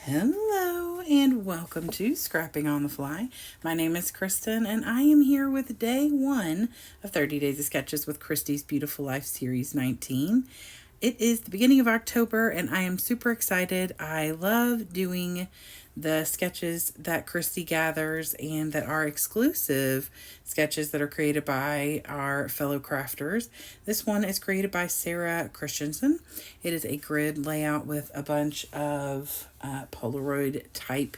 Hello and welcome to Scrapping on the Fly. My name is Kristen and I am here with day one of 30 Days of Sketches with Christy's Beautiful Life Series 19. It is the beginning of October and I am super excited. I love doing the sketches that Christy gathers and that are exclusive sketches that are created by our fellow crafters. This one is created by Sarah Christensen. It is a grid layout with a bunch of Polaroid type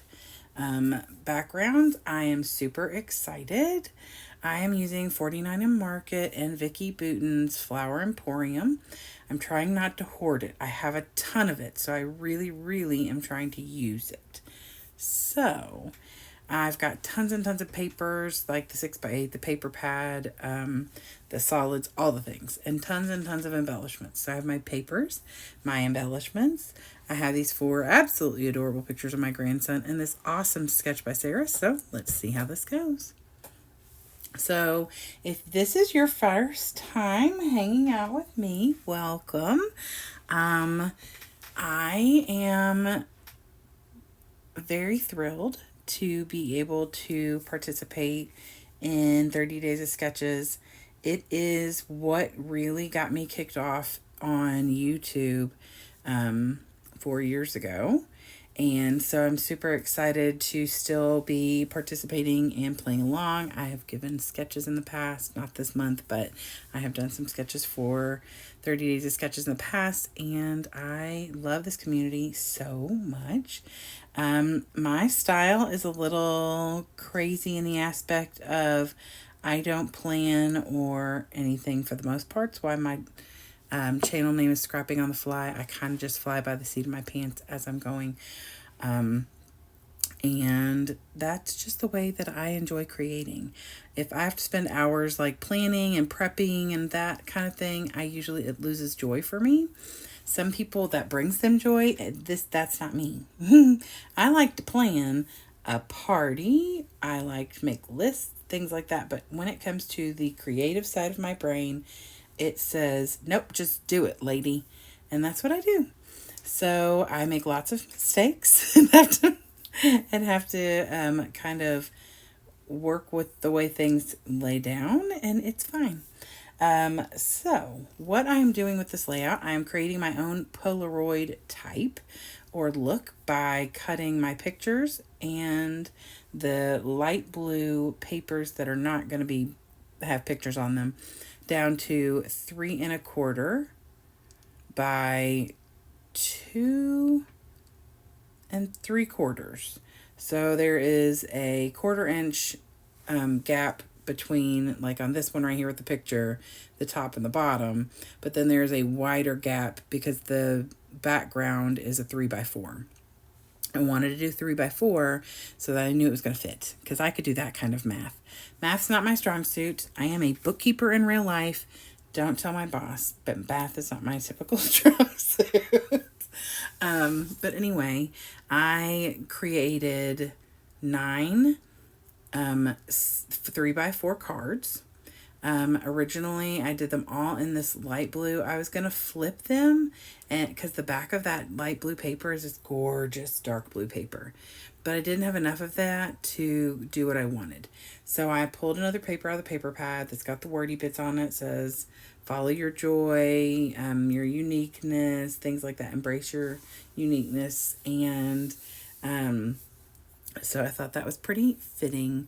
backgrounds. I am super excited. I am using 49 and Market and Vicky Bouton's Flower Emporium. I'm trying not to hoard it. I have a ton of it, so I really am trying to use it. So, I've got tons and tons of papers, like the 6x8, the paper pad, the solids, all the things, and tons of embellishments. So I have my papers, my embellishments. I have these 4 absolutely adorable pictures of my grandson and this awesome sketch by Sarah. So let's see how this goes. So if this is your first time hanging out with me, welcome. I am very thrilled to be able to participate in 30 Days of Sketches. It is what really got me kicked off on YouTube 4 years ago. And so I'm super excited to still be participating and playing along. I have given sketches in the past, not this month, but I have done some sketches for 30 Days of Sketches in the past, and I love this community so much. My style is a little crazy in the aspect of I don't plan or anything for the most part. That's why my channel name is Scrapping on the Fly. I kind of just fly by the seat of my pants as I'm going. And that's just the way that I enjoy creating. If I have to spend hours like planning and prepping and that kind of thing, it loses joy for me. Some people that brings them joy, that's not me. I like to plan a party. I like to make lists, things like that. But when it comes to the creative side of my brain, it says, nope, just do it, lady. And that's what I do. So I make lots of mistakes and have to kind of work with the way things lay down, and it's fine. So what I am doing with this layout, I am creating my own Polaroid type or look by cutting my pictures and the light blue papers that are not going to have pictures on them down to 3 1/4 by 2 3/4. So there is a 1/4 inch gap between, like on this one right here with the picture, the top and the bottom, but then there's a wider gap because the background is a 3x4. I wanted to do 3x4 so that I knew it was going to fit, because I could do that kind of math. Math's not my strong suit. I am a bookkeeper in real life. Don't tell my boss, but math is not my typical strong suit. But anyway, I created 9 3x4 cards. Originally I did them all in this light blue. I was going to flip them, and because the back of that light blue paper is this gorgeous dark blue paper, but I didn't have enough of that to do what I wanted. So I pulled another paper out of the paper pad that's got the wordy bits on it. It says, follow your joy, your uniqueness, things like that. Embrace your uniqueness. And so I thought that was pretty fitting.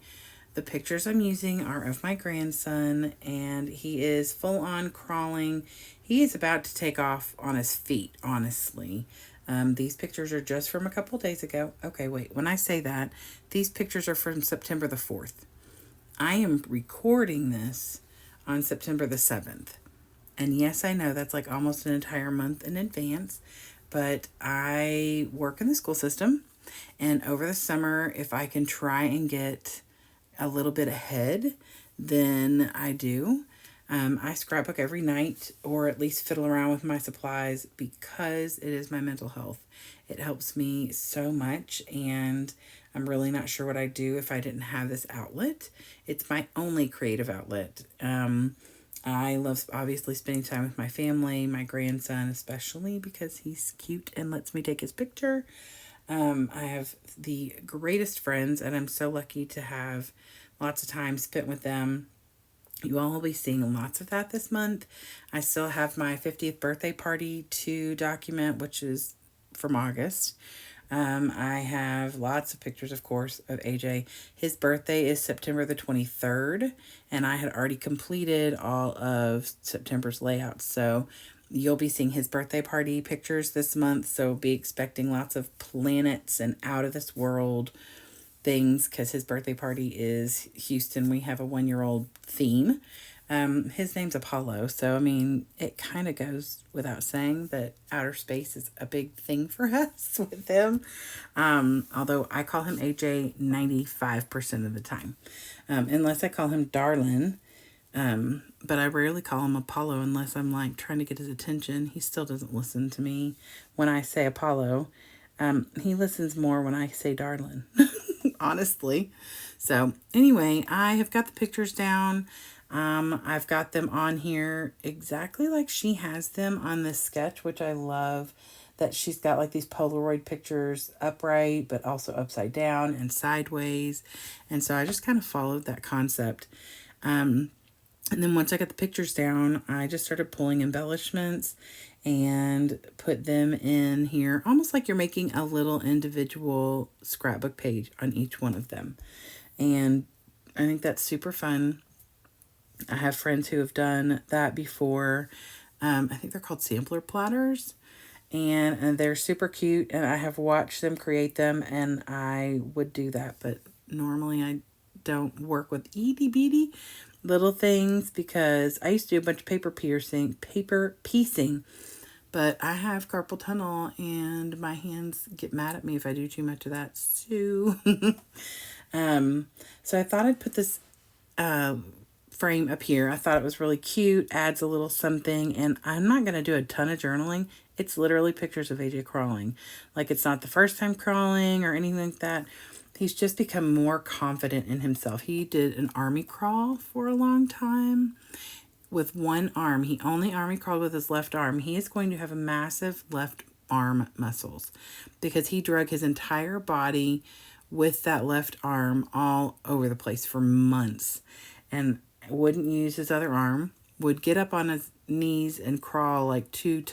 The pictures I'm using are of my grandson, and he is full on crawling. He is about to take off on his feet, honestly. These pictures are just from a couple days ago. Okay, wait, when I say that, these pictures are from September the 4th. I am recording this on September the 7th. And yes, I know that's like almost an entire month in advance, but I work in the school system, and over the summer, if I can try and get a little bit ahead, then I do. I scrapbook every night, or at least fiddle around with my supplies, because it is my mental health. It helps me so much, and I'm really not sure what I'd do if I didn't have this outlet. It's my only creative outlet. I love, obviously, spending time with my family, my grandson especially, because he's cute and lets me take his picture. I have the greatest friends, and I'm so lucky to have lots of time spent with them. You all will be seeing lots of that this month. I still have my 50th birthday party to document, which is from August. I have lots of pictures, of course, of AJ. His birthday is September the 23rd, and I had already completed all of September's layouts. So you'll be seeing his birthday party pictures this month. So be expecting lots of planets and out of this world things because his birthday party is Houston. We have a 1-year-old theme. His name's Apollo, so I mean, it kind of goes without saying that outer space is a big thing for us with him. Although I call him AJ 95% of the time, unless I call him Darlin. But I rarely call him Apollo unless I'm like trying to get his attention. He still doesn't listen to me when I say Apollo. He listens more when I say Darlin, honestly. So anyway, I have got the pictures down. I've got them on here exactly like she has them on this sketch, which I love that she's got like these Polaroid pictures upright, but also upside down and sideways. And so I just kind of followed that concept. And then once I got the pictures down, I just started pulling embellishments and put them in here, almost like you're making a little individual scrapbook page on each one of them. And I think that's super fun. I have friends who have done that before. I think they're called sampler platters, and they're super cute, and I have watched them create them, and I would do that, but normally I don't work with itty bitty little things because I used to do a bunch of paper piecing, but I have carpal tunnel and my hands get mad at me if I do too much of that. So, so I thought I'd put this frame up here. I thought it was really cute, adds a little something, and I'm not going to do a ton of journaling. It's literally pictures of AJ crawling. Like, it's not the first time crawling or anything like that. He's just become more confident in himself. He did an army crawl for a long time with one arm. He only army crawled with his left arm. He is going to have a massive left arm muscles because he drug his entire body with that left arm all over the place for months and wouldn't use his other arm, would get up on his knees and crawl like two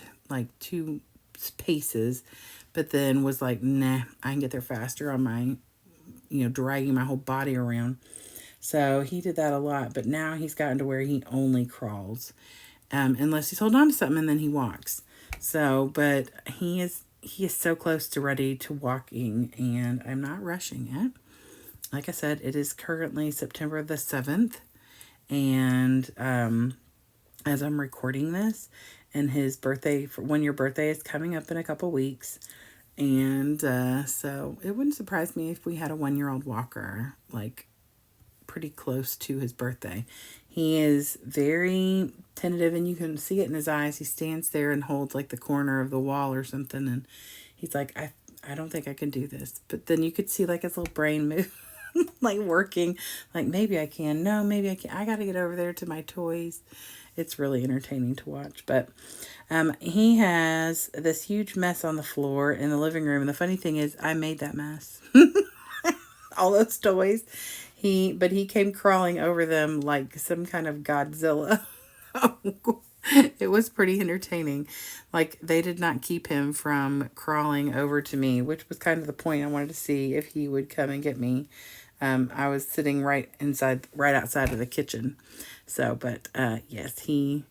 paces, but then was like, nah, I can get there faster on my, dragging my whole body around. So he did that a lot, but now he's gotten to where he only crawls, unless he's holding on to something and then he walks. So, but he is so close to ready to walking, and I'm not rushing it. Like I said, it is currently September the 7th, and as I'm recording this, and his birthday, 1-year birthday, is coming up in a couple weeks. And so it wouldn't surprise me if we had a 1-year-old walker, like pretty close to his birthday. He is very tentative, and you can see it in his eyes. He stands there and holds like the corner of the wall or something, and he's like, I don't think I can do this. But then you could see like his little brain move, like working, like maybe I can. No, maybe I can't. I got to get over there to my toys. It's really entertaining to watch. But he has this huge mess on the floor in the living room. And the funny thing is, I made that mess. All those toys. But he came crawling over them like some kind of Godzilla. It was pretty entertaining. Like, they did not keep him from crawling over to me, which was kind of the point. I wanted to see if he would come and get me. I was sitting right outside of the kitchen. So, but yes, he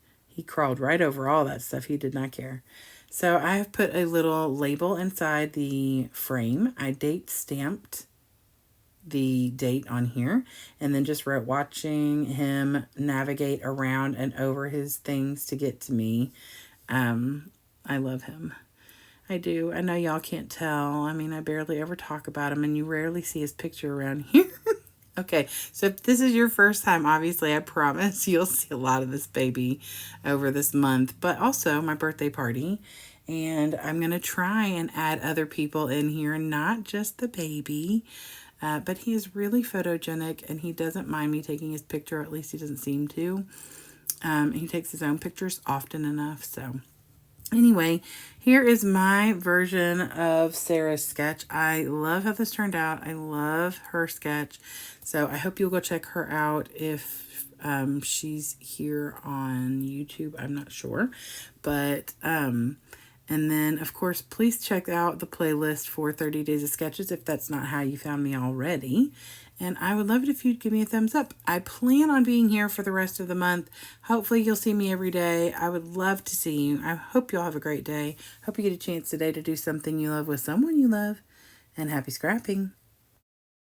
crawled right over all that stuff. He did not care. So I have put a little label inside the frame. I date stamped the date on here, and then just wrote, watching him navigate around and over his things to get to me. I love him. I do. I know y'all can't tell. I mean, I barely ever talk about him, and you rarely see his picture around here. Okay, so if this is your first time, obviously, I promise you'll see a lot of this baby over this month, but also my birthday party. And I'm going to try and add other people in here, not just the baby. But he is really photogenic, and he doesn't mind me taking his picture. At least he doesn't seem to. He takes his own pictures often enough, so Anyway, here is my version of Sarah's sketch. I love how this turned out. I love her sketch. So I hope you'll go check her out if she's here on YouTube. I'm not sure. But, and then, of course, please check out the playlist for 30 Days of Sketches if that's not how you found me already. And I would love it if you'd give me a thumbs up. I plan on being here for the rest of the month. Hopefully you'll see me every day. I would love to see you. I hope you'll have a great day. Hope you get a chance today to do something you love with someone you love. And happy scrapping.